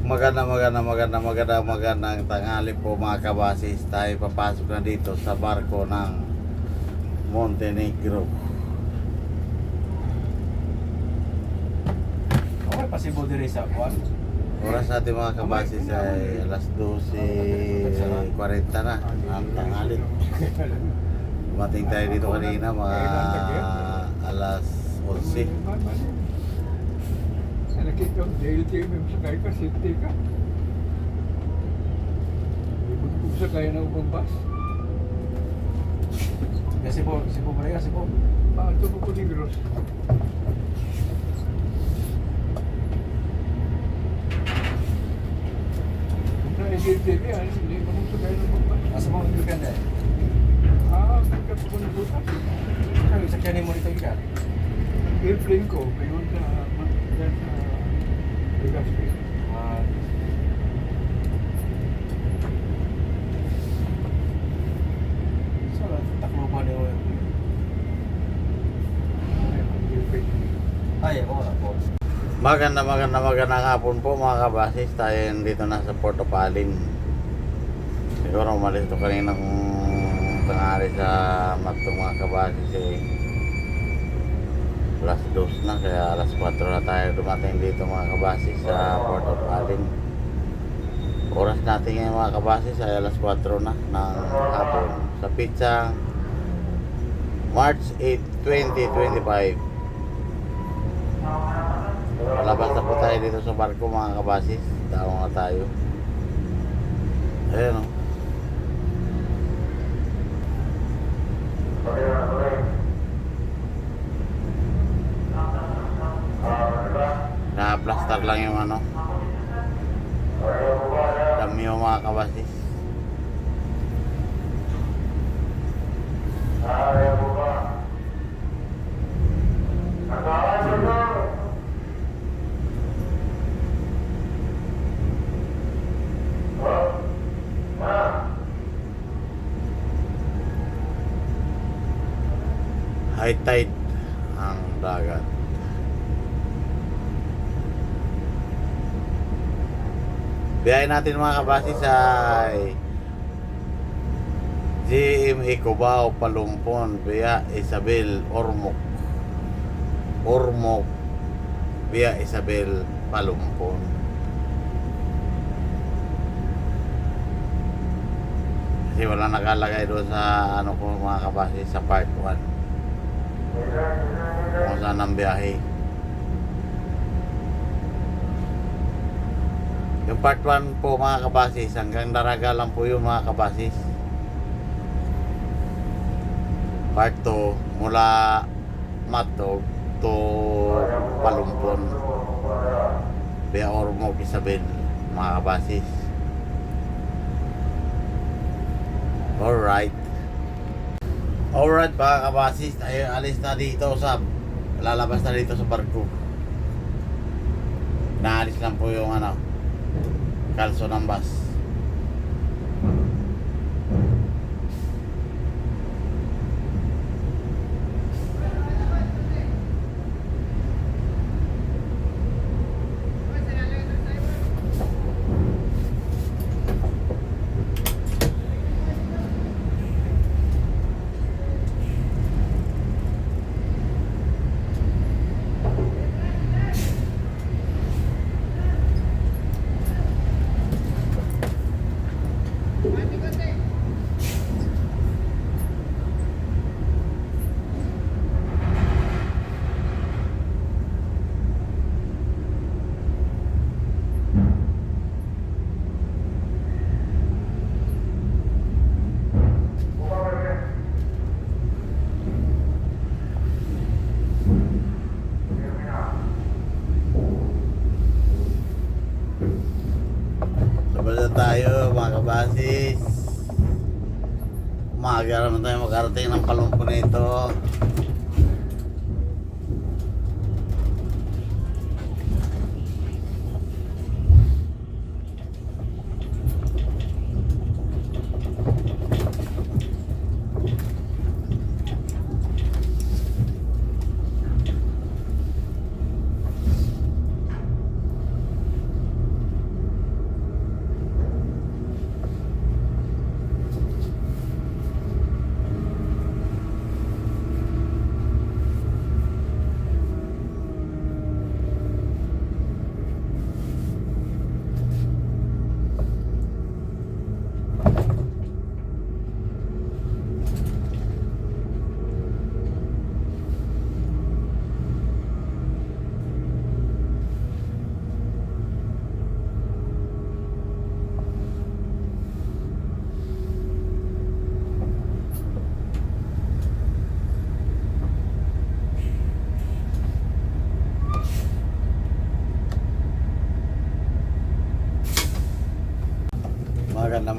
Magandang tanghali po mga kabasis. Tayo papasok na dito sa barko ng Montenegro. Okay, pasibo diri sa Juan. Oras natin mga kabasis ay alas 12:40 na ang tanghali. Dumating tayo dito kanina mga alas 11. Nakita ko, dahil kayo may masakay ka, safety ka. Kung sakay na upang bus. Sibo Maria, Sibo. Ito po Negros. Kung sa SLTV, hindi ko mong sakay na upang bus. Asa mo ang depende? Pagkat ko na butas. Kaya sakyanin mo dito ka. Airplane ko, ngayon sa Legazpi. So, Tacloban yung ay, ako na po. Magandang hapon po mga kabasis. Tayo dito na sa Porto Palin. Siguro umalis ito kaninang tanghali sa Magtong mga kabasis alas 2 na, kaya alas 4 na tayo dumating dito mga kabasis sa Porto Palin. Oras natin ngayon mga kabasis ay alas 4 na ng hapon sa pitsang March 8, 2025. Palabas na po tayo dito sa barko mga kabasis. Tao nga tayo. Ayan o. Nakaplastar lang yung ano, dami yung mga kabasis. High tide ang dagat. Biyahe natin mga kabasis ay GMA Cubao, Palumpon, via Isabel, Ormoc, via Isabel, Palumpon. Kasi wala nakalagay doon sa ano ko mga kabasis sa part 1 kung saan ang biyahe. Yung part 1 po mga kabasis, hanggang Daraga lang po yung mga kabasis. Part 2 mula Matog to Palumpon via Ormoc, Isabel mga kabasis. Alright mga kabasis, tayo alis na dito sa lalabas na dito sa barko. Naalis lang po yung ano, kalso ng bus. Tayo mga kabasis, umaga naman tayo makarating ng Palumpon nito. Magandang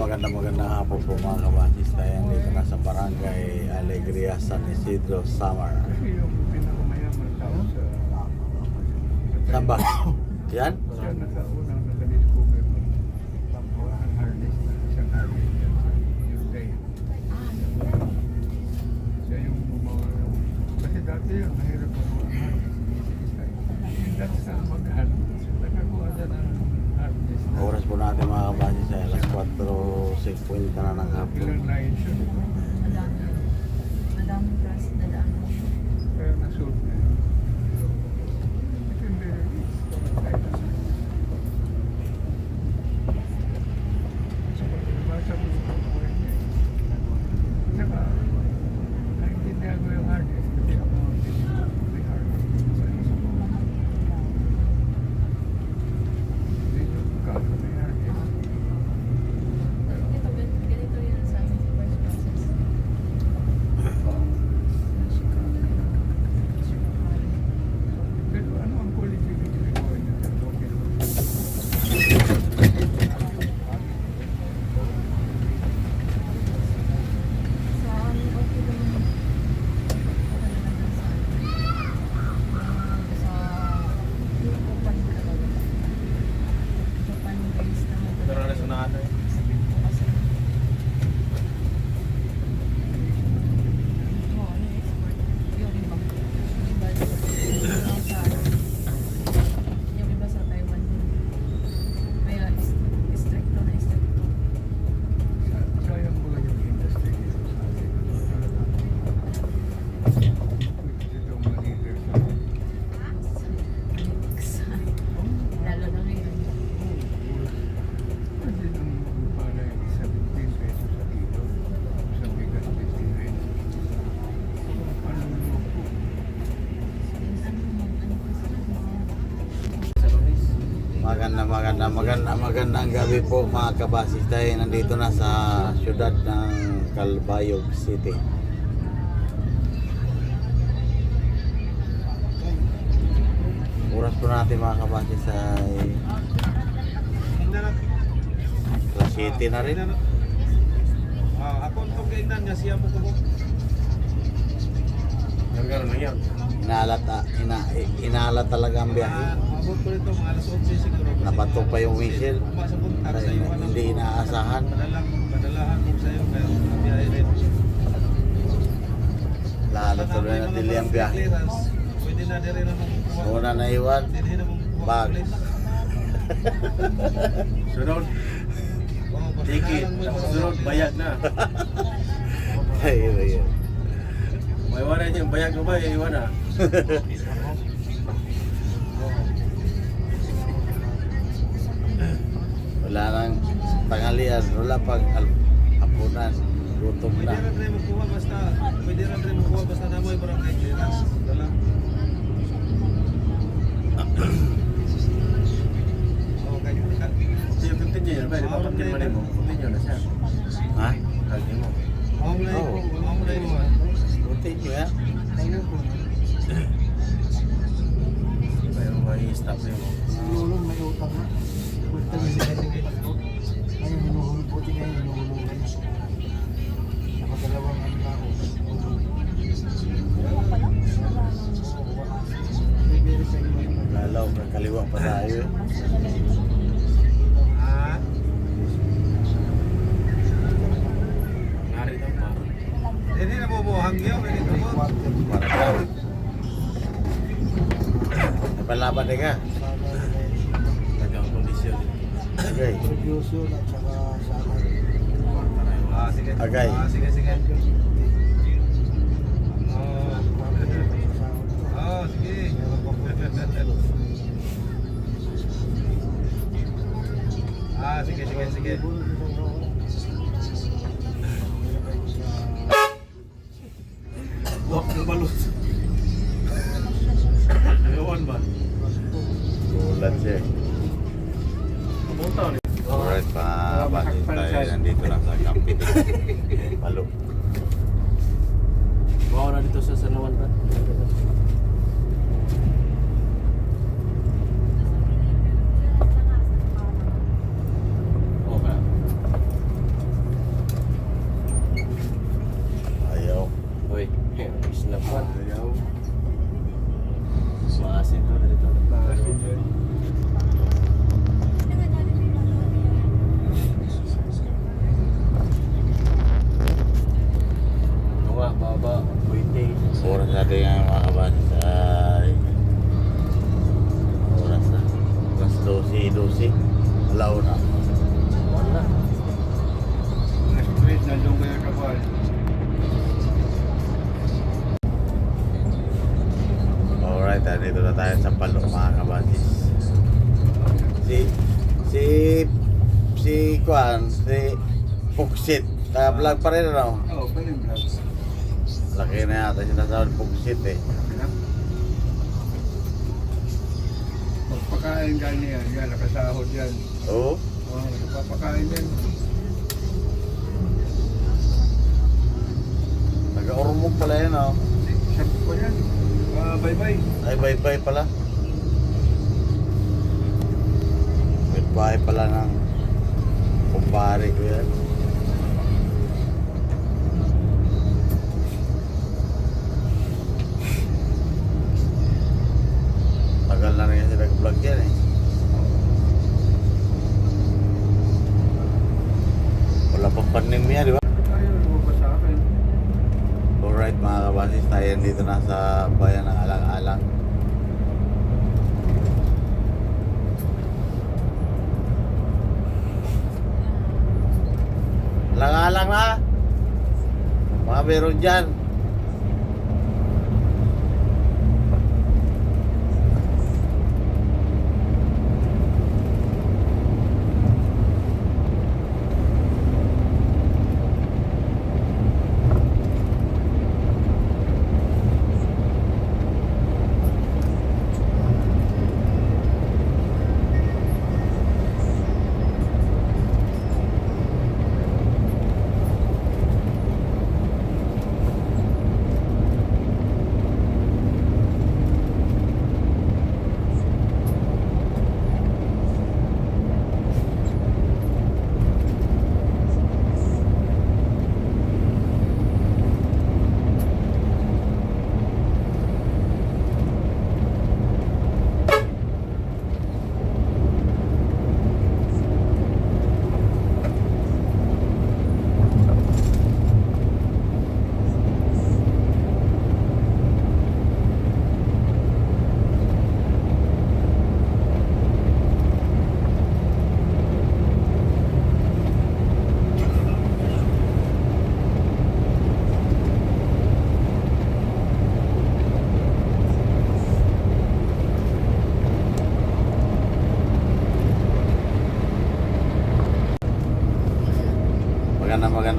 hapon po mga kabasis. Tayo dito na sa Barangay Alegria, San Isidro, Samar. Kasi yung pinakamayaman tao sa... Saan ba? Yan? Siya nakaunang nakadiscover ang harness na isang harness niya. Yung day. Siya yung gumawa. Kasi dati yun, mahirap magawa ang harness. Yung dati sa mag-harness. Nakakuha na ng harness na. Oras po natin mga kabasis ay alas 4:50 na ng hapon. Ilang lines yun. Madaming class na daan. Kaya na-solve na yun. Ito hindi. Basa ko yung pagkakuha niya. Saka, naintindihan ko yung harness kasi ako may harness. Dito, kaso may harness. Ganito yun sa amin sa first process. Pero ano ang quality ng ginagawa niya sa token? Sa amin, okay lang yun. Sa Japan talaga. Japan based naman. Pero na sa naan eh. Kasi oo, ano yung export? Yung iba. Yung iba sa Taiwan din. Kaya stricto na stricto. Sayang ko lang yung industry dito sa atin. Ito ang mga leader sa Lalo na ngayon. Kasi nung para 17 pesos sa kilo, sa bigas 15 pesos. Ano mo po? Magandang gabi po mga kabasis. Tayo nandito na sa syudad ng Calbayog City. Oras po natin mga kabasis ay alas 7 na rin. Ako ang tugainan niya siya po ko. Gano'n na yan. Inalat talaga ang biyahe. Abot ko rito mga alas 11 siguro. Nabato pa yung whistle. Sa kontak sa iyo. Hindi inaasahan. Padalahan ko sa iyo kaya mabiyahe rin. Lalo tuloy na dili ang biyahe. Pwede na din rin naman kukuha. Una na iwan. Pwede na naman kukuha. Bag. Sunod. Ticket. Sunod, bayad na. Ay, ayun. May iwanan yung bayad mo ba? Iwan na. Wala nang tanghalian. Wala pag apunan. Gutom Pwede na. rin makuha basta namoy barangay clearance. Dala. Oh, kaya ka. Yung 15 niya, ba? Di ba? Pagkirmanin mo, 15 na siya. Ha? Kagin mo. Mamulay Oo. mo. Mamulay mo. Buti nyo yan. Tayo po. Pero may stop na yun. Sinulong may utang na. Punta niya sa ngayon hinuhulog po din ngayon hinuhulog na niya. Nakadalawang ano na ako. I-verify mo yung Lalaw, kakaliwa pa tayo. Ah. Narito pa. Hindi na bubuhang yun. Hindi na po. quarter. Para daw. Napalaban ka. Tagang kondisyon. Okay. Producer at saka sana. Ah, sige. Agay. Ah, sige, sige. Oh. Oh, sige. Ah, sige, sige, sige. Wak ng balot. Ewan ba? Gulat siya. Pumunta ni. Alright pa. Bakit tayo nandito na sa Kampit. Palo. Bawa na dito sa San Juan ba? Okay. Launa. Wala. Na street, nandun kayo sa buwan. Alright, dito na tayo sa Palo mga kabasis. Si Kwan, si Pugsit. Vlog pa rin ano? Oo, pwede vlog. Laki na yata sinasawad Pugsit eh. Pagpakain ganyan, yan, nakasahod yan. Oo. Oo, napapakain din. Taga-Ormog pala yun oh. Sabi ko yan. Bye-bye. Ay, bye-bye pala. Bye-bye pala ng kumpare ko yan. Tagal na rin kasi nag-vlog yan eh. Wala pang pandemya, di ba? Tayo, lumabas sa akin. Alright mga kabasis, tayo dito na sa bayan ng Alang-Alang. Alang-Alang na! Mga meron dyan.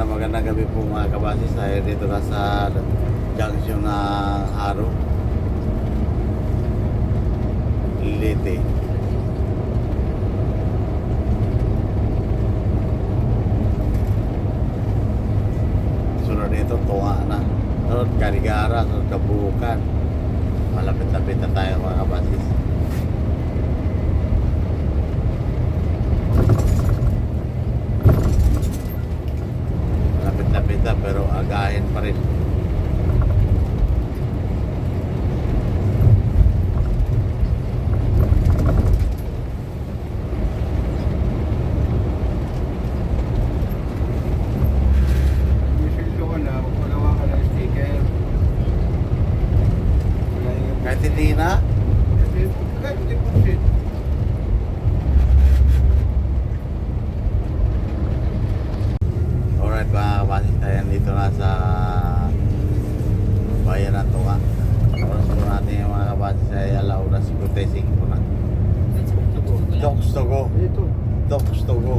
Magandang gabi po mga kabasis. Tayo dito na sa junction ng Haro, Leyte. Sunod dito, Tunga na. Sunod, Carigara. Sunod, Kabuukan. Malapit-lapit na tayo mga kabasis. Lapit na pero agahin pa rin. Misil ko na, magpagawa ka ng sticker. Wala yung... Kahit hindi na, Kahit hindi pusit. alright mga kabasis, tayo dito na sa bayan ng Tunga. Oras po natin yung mga kabasis ay alauna 55 po na. Doks to go. Ito. Doks to go.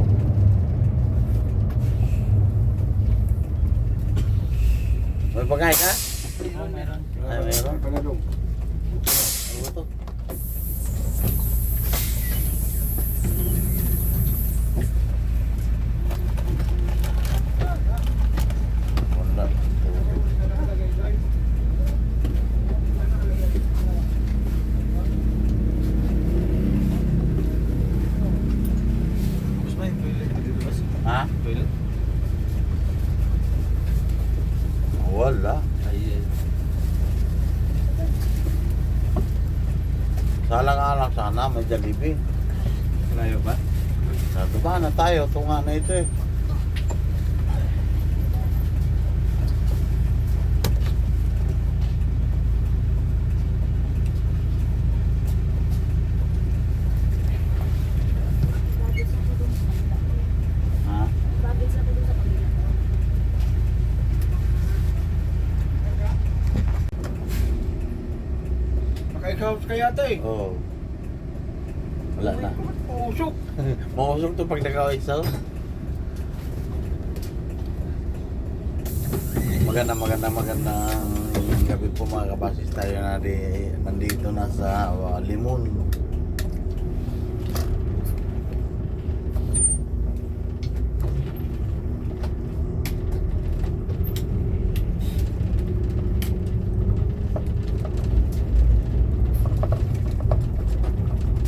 May bagay ka? Meron. Ay, meron. Panalong. Ano ba to? Wala. Mas may toilet dito ba? Ha? Toilet? Wala. Ay, Salang-alang sana, may Jollibee. layo ba? Naduma na tayo, Tunga na ito eh. kaya ito eh. Oo. Wala na. Usok. Mausok to pag nakaw-isaw. Magandang gabi po mga kabasis, tayo na nandito na sa Limon.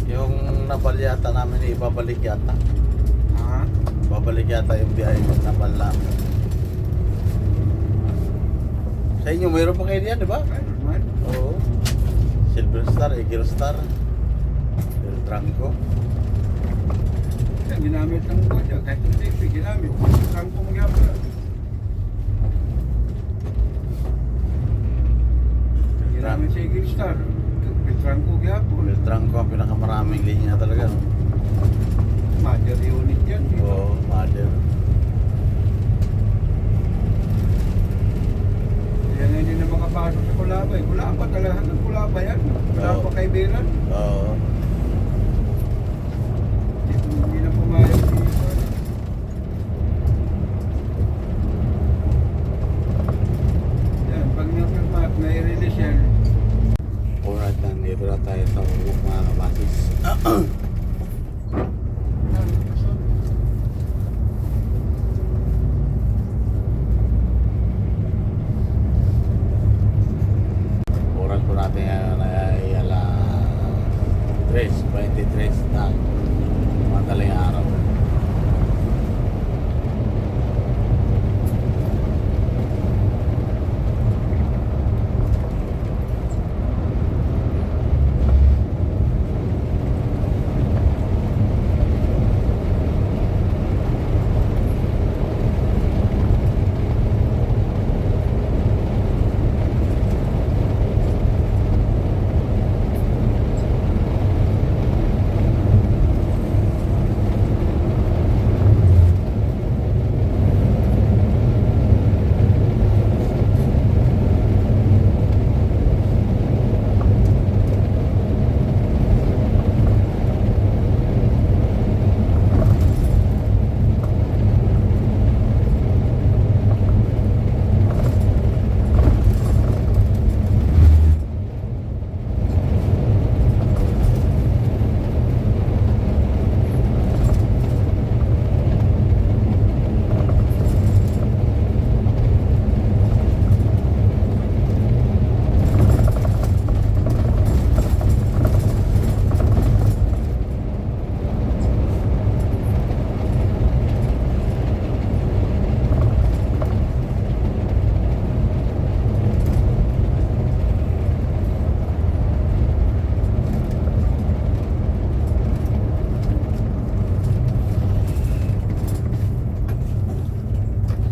Yung nabalyata namin ibabalik yata. Ha? Babalik yata yung biyahe ng Napal namin. Sa inyo, mayroon pa kayo diyan, di ba? Ay, normal. Oo. Silver Star, Eagle Star, El Tranco. Yan, ginamit ng kanya. Kahit yung TV, ginamit. Saan ko magyapa? Ginamit sa Eagle Star. Petran ko gyapon. El Tranco ang pinakamaraming linya talaga. No? Mother unit yan. Oo, mother. Kaya nga hindi na makapasok sa Kulabay. Kulaba talaga ng Kulaba yan. Kulaba Oo. kay Beran. Oo. Hindi na pumayag dito. Yan, pag napirma at may release yan, Alright, nandito na tayo sa Ugok mga kabasis. Oras po natin ay alas 3:23 na madaling araw.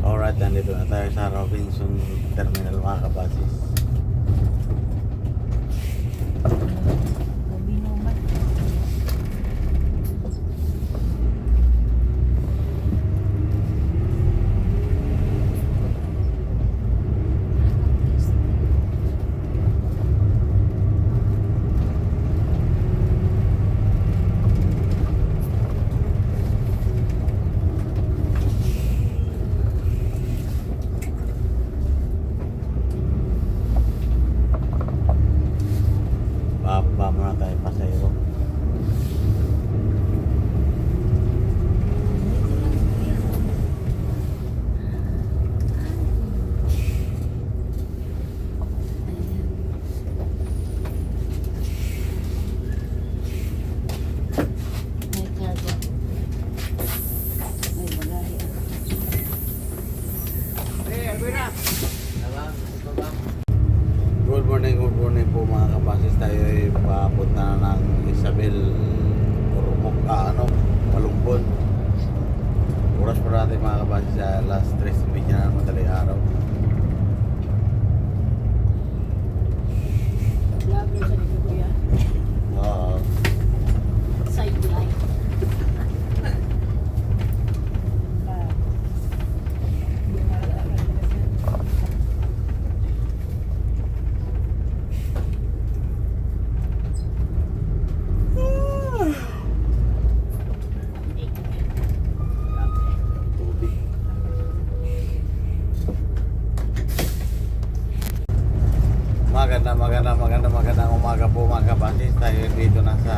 Alright, nandito na tayo sa Robinson Terminal mga kabasis. Binuman. Bababa muna tayo pasayro. May cargo. May bagahe. Good morning po mga kabasis. Tayo ay papunta na ng Isabel Ormoc, Malumbon. Oras po natin mga kabasis sa alas 3:30 na madaling araw. Vlogger sa dito kuya. Oo. Sideline. magandang umaga po mga kabasis. Tayo dito na sa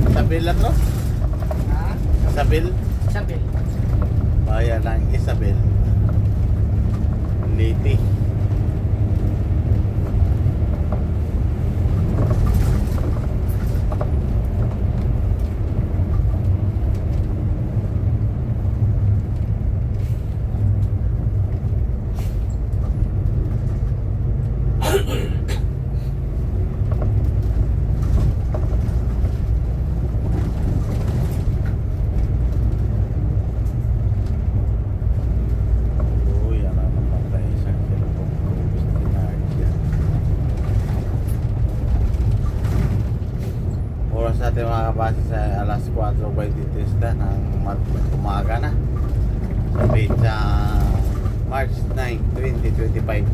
Isabel no? Ha? Isabel? Sabi. Bayan ng Isabel. Liti. Uy, ano naman tayo isang kilopong kubis tinagya. Oras natin mga kabasis ay alas 4:23 na ng umaga na. Sa pizza March 9, 2025.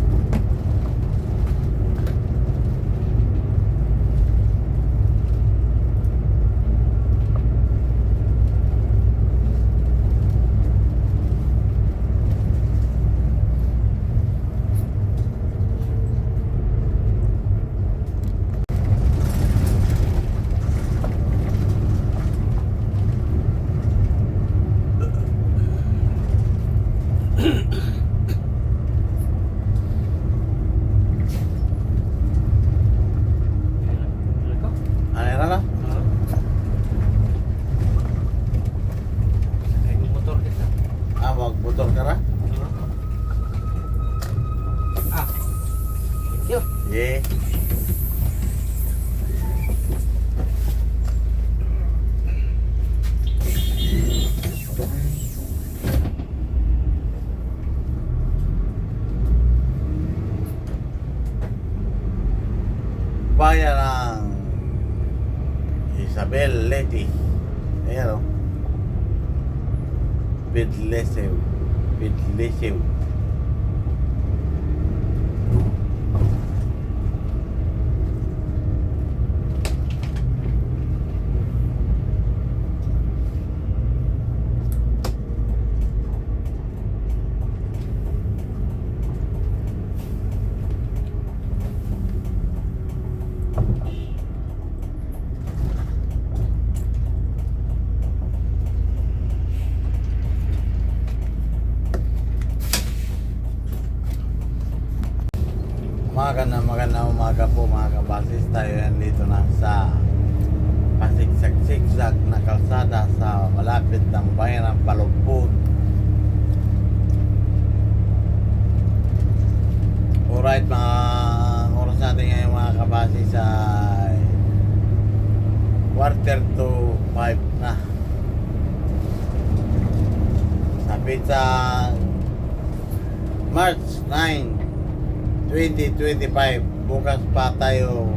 Ano na na? Motor kita. Magbutol ka ra? Yuk. Yeah. Bayan ng Isabel Leti. Ayan o. Bidlesew. Bidlesew. Magandang umaga po mga kabasis. Tayo yan dito na sa pasigsag-sigsag na kalsada sa malapit ng bayan ng Palugpud. Alright, mga oras natin ngayon mga kabasis ay 4:45 na sa pizza March 9, 2025. Bukas pa tayo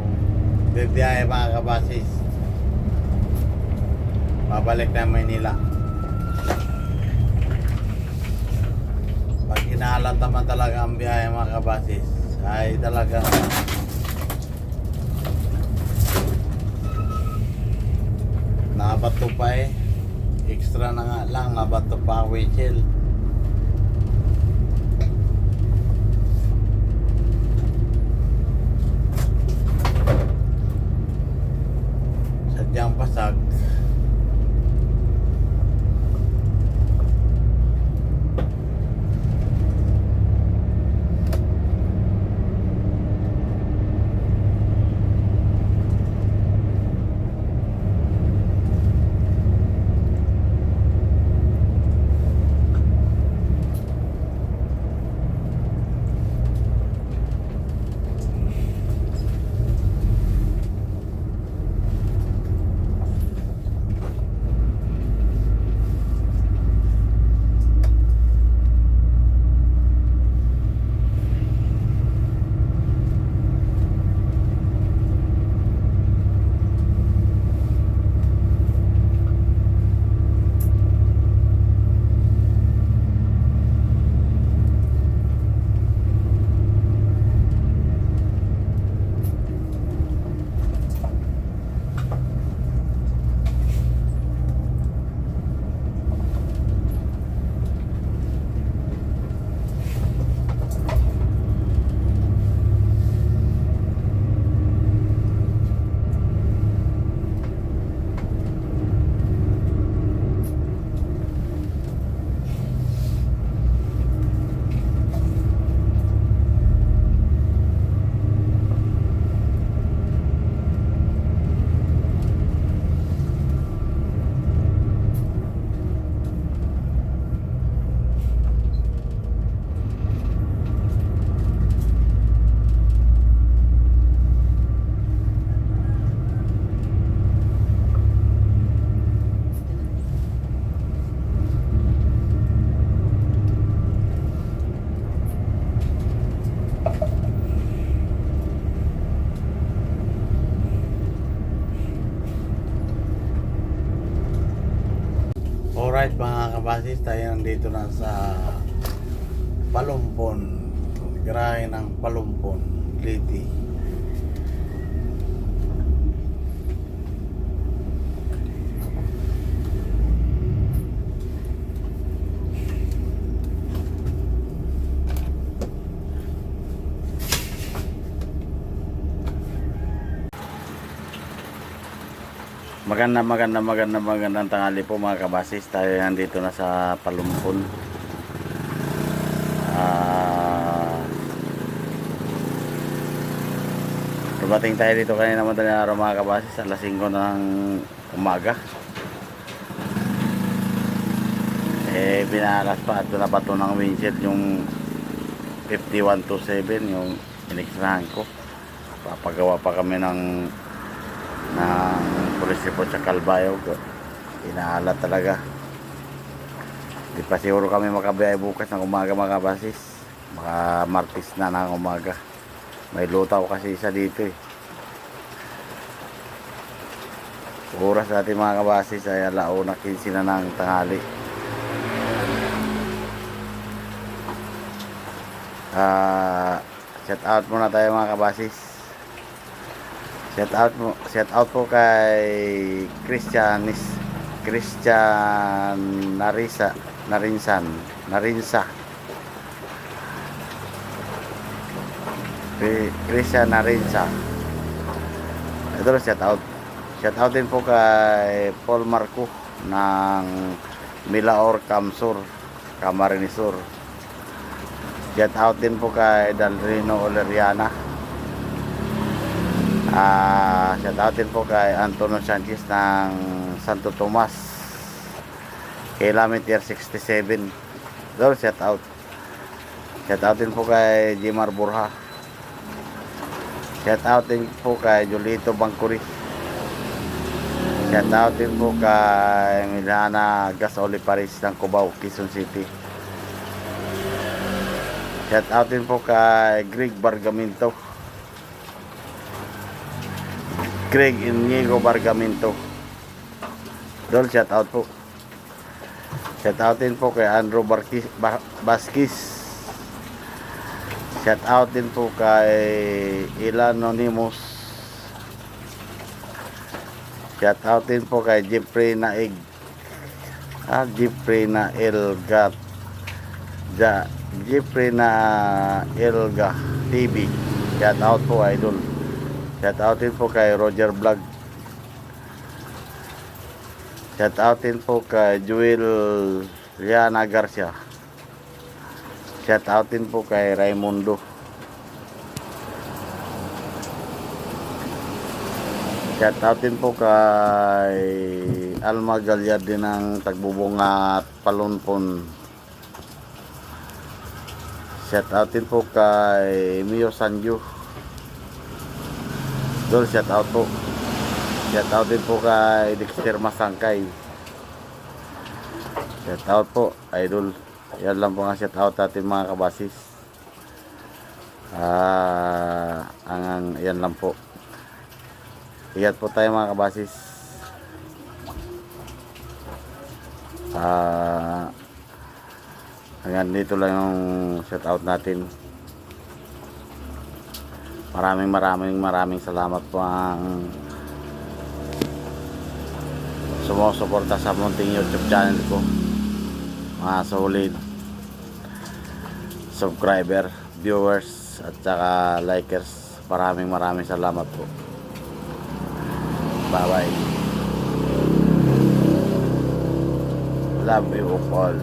bibiyahe mga kabasis. Babalik na Maynila. Pag inaalat naman talaga ang biyahe mga kabasis ay talagang nabato pa eh. Extra na nga lang, nabato pa ang windshield. Sadyang pasag. Alright mga kabasis, tayo nandito na sa Palumpon. Garahe ng Palumpon, Liti. Magandang tanghali po mga kabasis. Tayo nandito na sa Palumpon. Dumating tayo dito kanina madaling araw mga kabasis, alas 5 ng umaga. Binalas pa at nabato ng windshield yung 5127, yung inextrahan ko. Papagawa pa kami ng police report sa Calbayog. Inaalat talaga. Di pa siguro kami makabiyay bukas ng umaga mga kabasis. Baka Martes na ng umaga. May lutaw kasi isa dito eh. Oras natin mga kabasis ay 1:15 na ng tanghali. Shout out muna tayo mga kabasis. Shout out po kay Christian Narinsa. Christian Narinsa. Ito shout out. Shout out din po kay Paul Marco ng Milaor Camsur, Camarines Sur. Shout out din po kay Dalrino Oleriana. Shout out din po kay Antonio Sanchez ng Santo Tomas, kilometer 67. Doon shout out. Shout out din po kay Jimar Burha. Shout out din po kay Julito Bangkuri. Shout out din po kay Milana Gasoli Paris ng Cubao, Quezon City. Shout out din po kay Greg Bargamento. Greg Inigo Bargamento. Dol, shout out po. Shout out din po kay Andrew Baskis. Shout out din po kay Ilanonymous. Shout out din po kay Jeffrey Naig. Jeffrey na Elga. Jeffrey na Elga TV. Shout out po idol. Shout out din po kay Roger Vlog. Shout out din po kay Joel Liana Garcia. Shout out din po kay Raimundo. Shout out din po kay Alma Galyardi ng Tagbubunga at Palumpon. Shout out din po kay Mio Sanju. Dol, shout out po. Shout out din po kay Dexter Masangkay. Shout out po, idol. Yan lang po nga shout out natin mga kabasis. Yan lang po. Ingat po tayo mga kabasis. Hanggang dito lang yung shout out natin. Maraming salamat po ang sumusuporta sa munting YouTube channel ko, mga solid subscriber, viewers at saka likers. Maraming salamat po. Bye bye. Love you all.